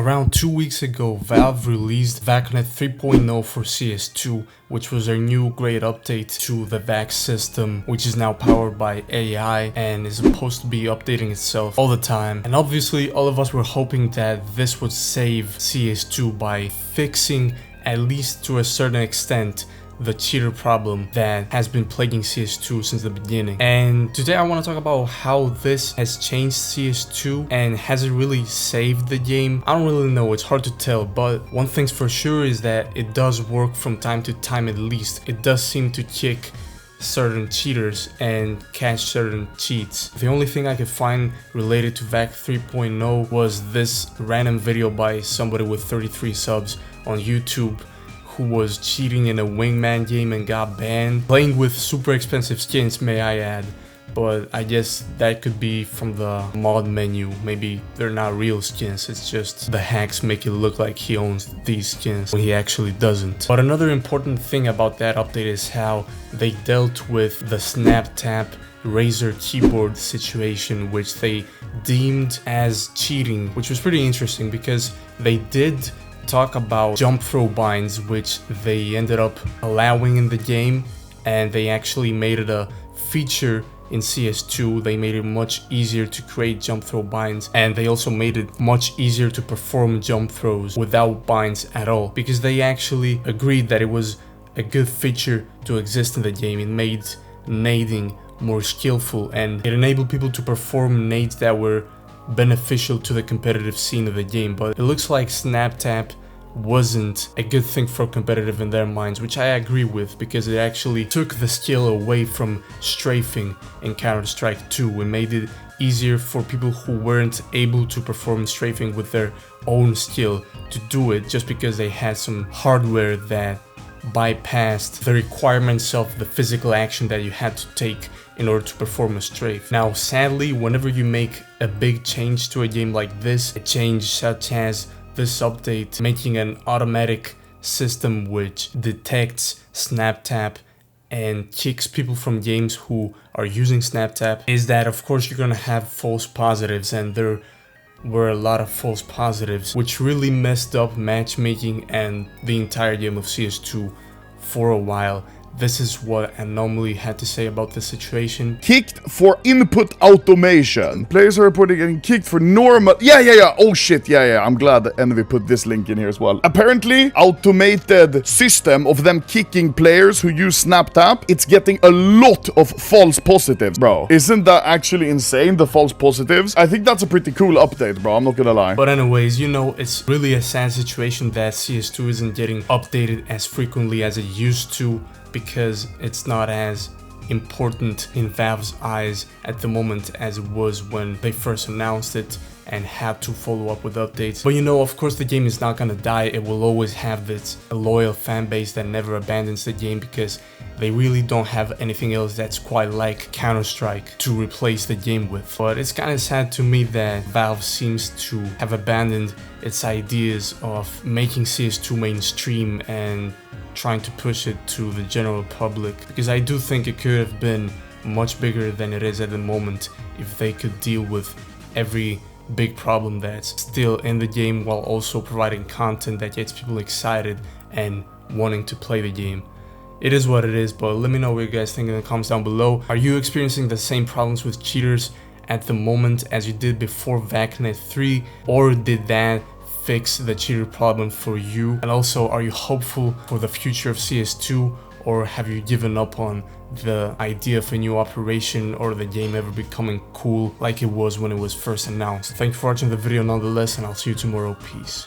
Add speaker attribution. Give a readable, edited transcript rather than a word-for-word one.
Speaker 1: Around 2 weeks ago, Valve released VAC 3.0 for CS2, which was their new great update to the VAC system, which is now powered by AI and is supposed to be updating itself all the time. And obviously, all of us were hoping that this would save CS2 by fixing, at least to a certain extent, the cheater problem that has been plaguing CS2 since the beginning. And today I want to talk about how this has changed CS2 and has it really saved the game. I don't really know, it's hard to tell, but one thing's for sure is that it does work from time to time. At least it does seem to kick certain cheaters and catch certain cheats. The only thing I could find related to VAC 3.0 was this random video by somebody with 33 subs on YouTube who was cheating in a wingman game and got banned, playing with super expensive skins, may I add. But I guess that could be from the mod menu. Maybe they're not real skins, it's just the hacks make it look like he owns these skins when he actually doesn't. But another important thing about that update is how they dealt with the snap tap Razer keyboard situation, which they deemed as cheating, which was pretty interesting because they did talk about jump throw binds, which they ended up allowing in the game, and they actually made it a feature in CS2. They made it much easier to create jump throw binds, and they also made it much easier to perform jump throws without binds at all, because they actually agreed that it was a good feature to exist in the game. It made nading more skillful and it enabled people to perform nades that were beneficial to the competitive scene of the game. But it looks like snap tap wasn't a good thing for competitive in their minds, which I agree with, because it actually took the skill away from strafing in Counter-Strike 2 and made it easier for people who weren't able to perform strafing with their own skill to do it, just because they had some hardware that bypassed the requirements of the physical action that you had to take in order to perform a strafe. Now, sadly, whenever you make a big change to a game like this, a change such as this update making an automatic system which detects snap tap and kicks people from games who are using snap tap, is that of course you're gonna have false positives, and there were a lot of false positives, which really messed up matchmaking and the entire game of CS2 for a while. This is what Anomaly had to say about the situation.
Speaker 2: Kicked for input automation. Players are reporting getting kicked for normal... Yeah. Oh shit, yeah. I'm glad Envy put this link in here as well. Apparently, automated system of them kicking players who use snap tap, it's getting a lot of false positives, bro. Isn't that actually insane, the false positives? I think that's a pretty cool update, bro. I'm not gonna lie.
Speaker 1: But anyways, you know, it's really a sad situation that CS2 isn't getting updated as frequently as it used to, because it's not as important in Valve's eyes at the moment as it was when they first announced it and had to follow up with updates. But you know, of course the game is not gonna die. It will always have this loyal fan base that never abandons the game, because they really don't have anything else that's quite like Counter-Strike to replace the game with. But it's kind of sad to me that Valve seems to have abandoned its ideas of making CS2 mainstream and trying to push it to the general public, because I do think it could have been much bigger than it is at the moment if they could deal with every big problem that's still in the game, while also providing content that gets people excited and wanting to play the game. It is what it is, but let me know what you guys think in the comments down below. Are you experiencing the same problems with cheaters at the moment as you did before VAC 3, or did that fix the cheater problem for you? And also, are you hopeful for the future of CS2, or have you given up on the idea of a new operation or the game ever becoming cool like it was when it was first announced? Thank you for watching the video nonetheless, and I'll see you tomorrow. Peace.